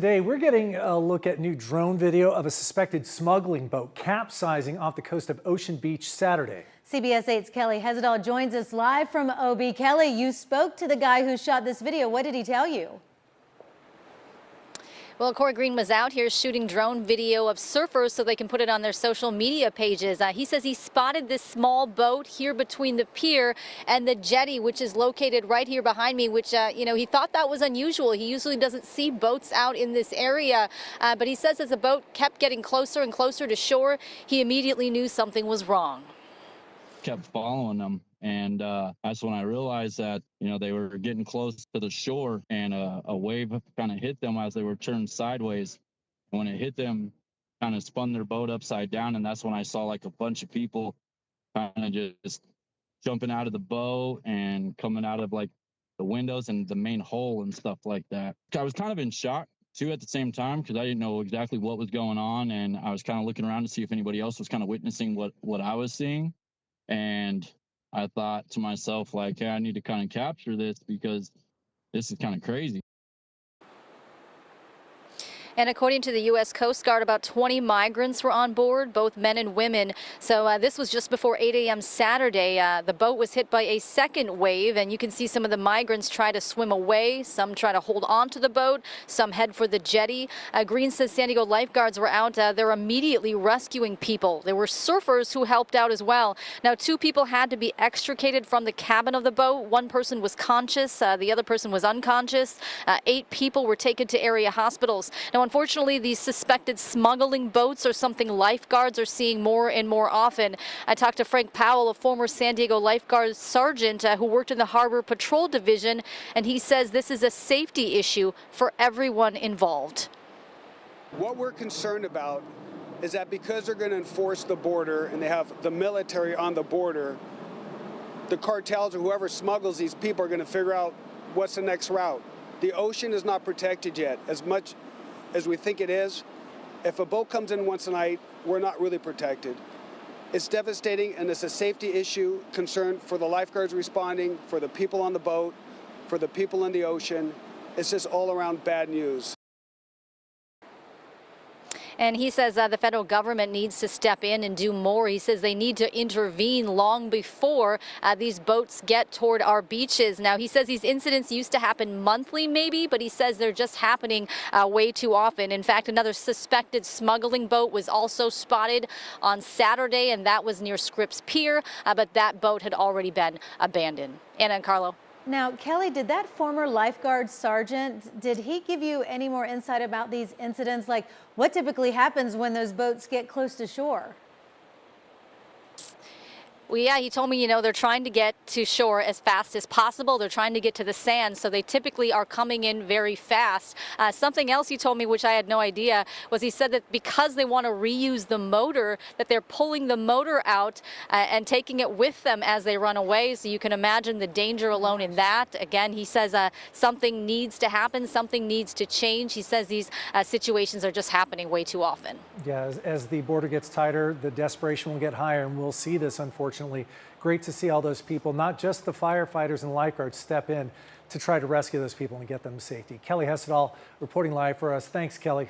Today, we're getting a look at new drone video of a suspected smuggling boat capsizing off the coast of Ocean Beach Saturday. CBS 8's Kelly Hessedal joins us live from OB. Kelly, you spoke to the guy who shot this video. What did he tell you? Well, Corey Green was out here shooting drone video of surfers so they can put it on their social media pages. He says he spotted this small boat here between the pier and the jetty, which is located right here behind me, which, he thought that was unusual. He usually doesn't see boats out in this area. But he says as the boat kept getting closer and closer to shore, he immediately knew something was wrong. Kept following them. And that's when I realized that, they were getting close to the shore, and a wave kind of hit them as they were turned sideways. When it hit them, kind of spun their boat upside down. And that's when I saw like a bunch of people kind of just jumping out of the boat and coming out of like the windows and the main hull and stuff like that. I was kind of in shock too at the same time, because I didn't know exactly what was going on. And I was kind of looking around to see if anybody else was kind of witnessing what I was seeing. And I thought to myself, like, hey, I need to kind of capture this because this is kind of crazy. And according to the U.S. Coast Guard, about 20 migrants were on board, both men and women. So this was just before 8 a.m. Saturday. The boat was hit by a second wave, and you can see some of the migrants try to swim away. Some try to hold on to the boat. Some head for the jetty. Green says San Diego lifeguards were out there immediately rescuing people. There were surfers who helped out as well. Now, 2 people had to be extricated from the cabin of the boat. 1 person was conscious. The other person was unconscious. 8 people were taken to area hospitals. Now, unfortunately, these suspected smuggling boats are something lifeguards are seeing more and more often. I talked to Frank Powell, a former San Diego lifeguard sergeant who worked in the Harbor Patrol Division, and he says this is a safety issue for everyone involved. What we're concerned about is that because they're going to enforce the border and they have the military on the border, the cartels or whoever smuggles these people are going to figure out what's the next route. The ocean is not protected yet as much as we think it is. If a boat comes in once a night, we're not really protected. It's devastating, and it's a safety issue, concern for the lifeguards responding, for the people on the boat, for the people in the ocean. It's just all around bad news. And he says the federal government needs to step in and do more. He says they need to intervene long before these boats get toward our beaches. Now, he says these incidents used to happen monthly maybe, but he says they're just happening way too often. In fact, another suspected smuggling boat was also spotted on Saturday, and that was near Scripps Pier, but that boat had already been abandoned. Anna and Carlo. Now, Kelly, did that former lifeguard sergeant, did he give you any more insight about these incidents? Like, what typically happens when those boats get close to shore? Well, yeah, he told me, they're trying to get to shore as fast as possible. They're trying to get to the sand, so they typically are coming in very fast. Something else he told me, which I had no idea, was he said that because they want to reuse the motor, that they're pulling the motor out and taking it with them as they run away. So you can imagine the danger alone in that. Again, he says something needs to happen, something needs to change. He says these situations are just happening way too often. Yeah, as the border gets tighter, the desperation will get higher, and we'll see this, unfortunately. Great to see all those people, not just the firefighters and lifeguards, step in to try to rescue those people and get them to safety. Kelly Hessedal reporting live for us. Thanks, Kelly.